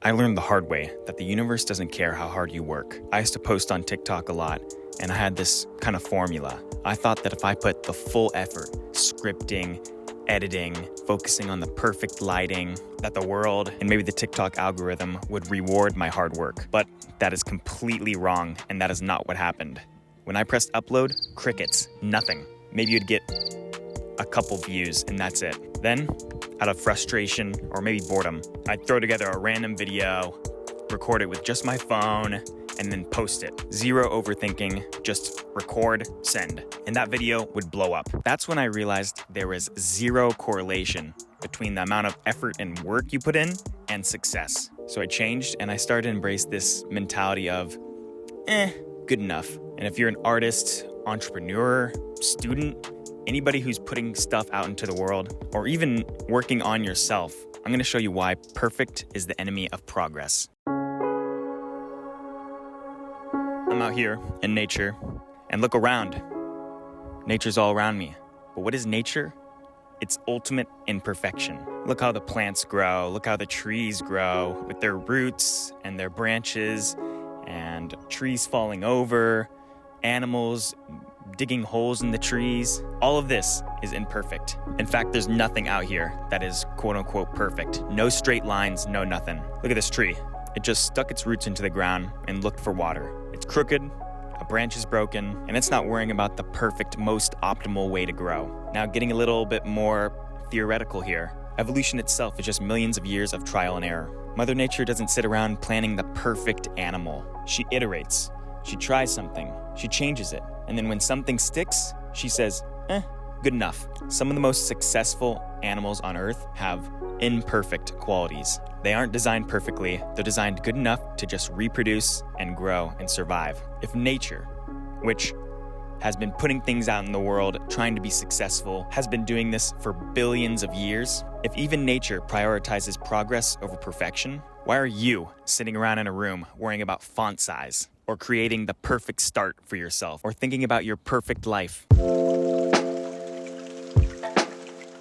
I learned the hard way that the universe doesn't care how hard you work. I used to post on TikTok a lot, and I had this kind of formula. I thought that if I put the full effort, scripting, editing, focusing on the perfect lighting, that the world and maybe the TikTok algorithm would reward my hard work. But that is completely wrong, and that is not what happened. When I pressed upload, crickets, nothing. Maybe you'd get a couple views and that's it. Then, out of frustration or maybe boredom, I'd throw together a random video, record it with just my phone, and then post it. Zero overthinking, just record, send. And that video would blow up. That's when I realized there was zero correlation between the amount of effort and work you put in and success. So I changed and I started to embrace this mentality of, good enough. And if you're an artist, entrepreneur, student, anybody who's putting stuff out into the world, or even working on yourself, I'm gonna show you why perfect is the enemy of progress. I'm out here in nature, and look around. Nature's all around me. But what is nature? It's ultimate imperfection. Look how the plants grow, look how the trees grow with their roots and their branches, and trees falling over, animals digging holes in the trees. All of this is imperfect. In fact, there's nothing out here that is quote unquote perfect. No straight lines, no nothing. Look at this tree. It just stuck its roots into the ground and looked for water. It's crooked, a branch is broken, and it's not worrying about the perfect, most optimal way to grow. Now, getting a little bit more theoretical here, evolution itself is just millions of years of trial and error. Mother Nature doesn't sit around planning the perfect animal. She iterates. She tries something. She changes it. And then when something sticks, she says, good enough. Some of the most successful animals on Earth have imperfect qualities. They aren't designed perfectly. They're designed good enough to just reproduce and grow and survive. If nature, which has been putting things out in the world, trying to be successful, has been doing this for billions of years, if even nature prioritizes progress over perfection, why are you sitting around in a room worrying about font size, or creating the perfect start for yourself, or thinking about your perfect life?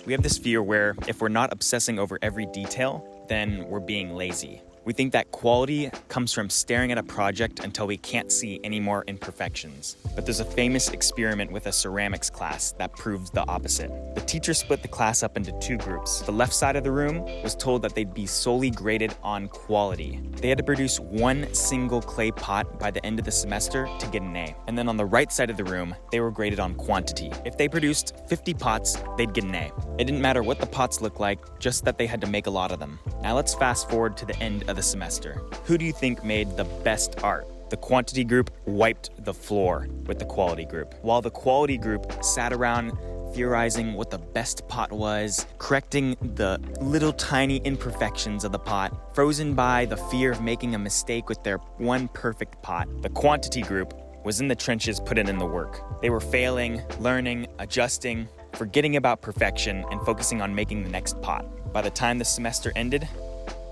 We have this fear where if we're not obsessing over every detail, then we're being lazy. We think that quality comes from staring at a project until we can't see any more imperfections. But there's a famous experiment with a ceramics class that proves the opposite. The teacher split the class up into two groups. The left side of the room was told that they'd be solely graded on quality. They had to produce one single clay pot by the end of the semester to get an A. And then on the right side of the room, they were graded on quantity. If they produced 50 pots, they'd get an A. It didn't matter what the pots looked like, just that they had to make a lot of them. Now let's fast forward to the end of the semester. Who do you think made the best art? The quantity group wiped the floor with the quality group, while the quality group sat around theorizing what the best pot was, correcting the little tiny imperfections of the pot, frozen by the fear of making a mistake with their one perfect pot. The quantity group was in the trenches putting in the work. They were failing, learning, adjusting, forgetting about perfection, and focusing on making the next pot. By the time the semester ended,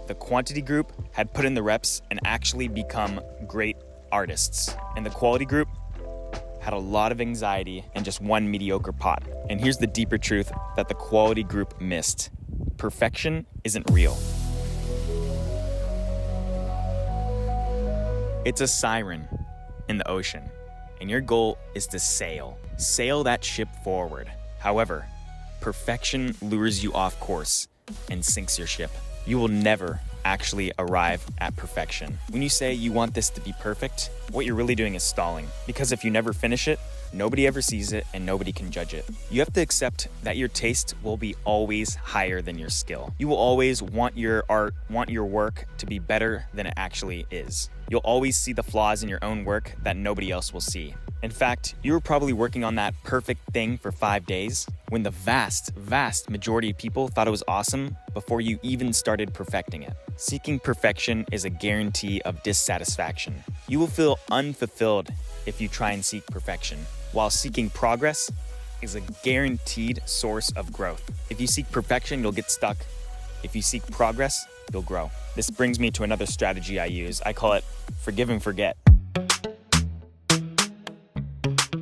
the quantity group had put in the reps and actually become great artists. And the quality group had a lot of anxiety and just one mediocre pot. And here's the deeper truth that the quality group missed. Perfection isn't real. It's a siren in the ocean, and your goal is to sail that ship forward. However, perfection lures you off course and sinks your ship. You will never actually arrive at perfection. When you say you want this to be perfect, what you're really doing is stalling. Because if you never finish it, nobody ever sees it and nobody can judge it. You have to accept that your taste will be always higher than your skill. You will always want your art, want your work to be better than it actually is. You'll always see the flaws in your own work that nobody else will see. In fact, you were probably working on that perfect thing for 5 days when the vast majority of people thought it was awesome before you even started perfecting it. Seeking perfection is a guarantee of dissatisfaction. You will feel unfulfilled if you try and seek perfection, while seeking progress is a guaranteed source of growth. If you seek perfection, you'll get stuck. If you seek progress, you'll grow. This brings me to another strategy I use. I call it forgive and forget.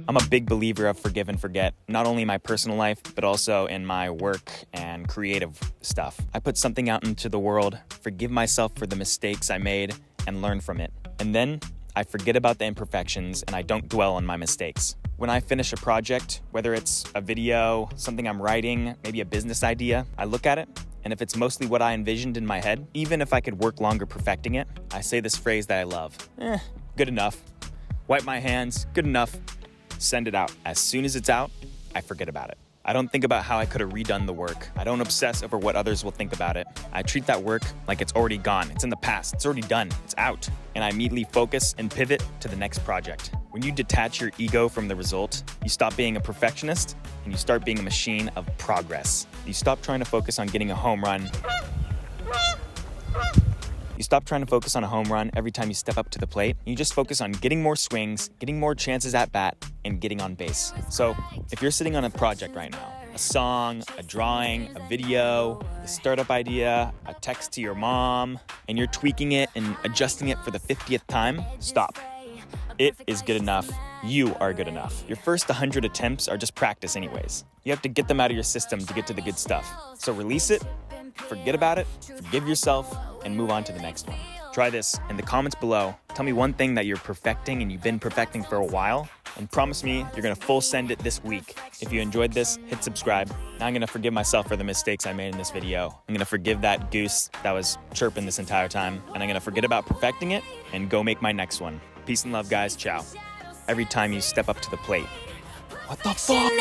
I'm I'm a big believer of forgive and forget, not only in my personal life, but also in my work and creative stuff. I put something out into the world, forgive myself for the mistakes I made, and learn from it. And then I forget about the imperfections and I don't dwell on my mistakes. When I finish a project, whether it's a video, something I'm writing, maybe a business idea, I look at it, and if it's mostly what I envisioned in my head, even if I could work longer perfecting it, I say this phrase that I love. Good enough. Wipe my hands, good enough. Send it out. As soon as it's out, I forget about it. I don't think about how I could have redone the work. I don't obsess over what others will think about it. I treat that work like it's already gone. It's in the past. It's already done. It's out. And I immediately focus and pivot to the next project. When you detach your ego from the result, you stop being a perfectionist and you start being a machine of progress. You stop trying to focus on getting a home run. You stop trying to focus on a home run every time you step up to the plate. You just focus on getting more swings, getting more chances at bat, and getting on base. So if you're sitting on a project right now, a song, a drawing, a video, a startup idea, a text to your mom, and you're tweaking it and adjusting it for the 50th time, stop. It is good enough. You are good enough. Your first 100 attempts are just practice anyways. You have to get them out of your system to get to the good stuff. So release it, forget about it, forgive yourself, and move on to the next one. Try this in the comments below. Tell me one thing that you're perfecting and you've been perfecting for a while, and promise me you're gonna full send it this week. If you enjoyed this, hit subscribe. Now I'm gonna forgive myself for the mistakes I made in this video. I'm gonna forgive that goose that was chirping this entire time, and I'm gonna forget about perfecting it and go make my next one. Peace and love, guys. Ciao. Every time you step up to the plate. What the fuck?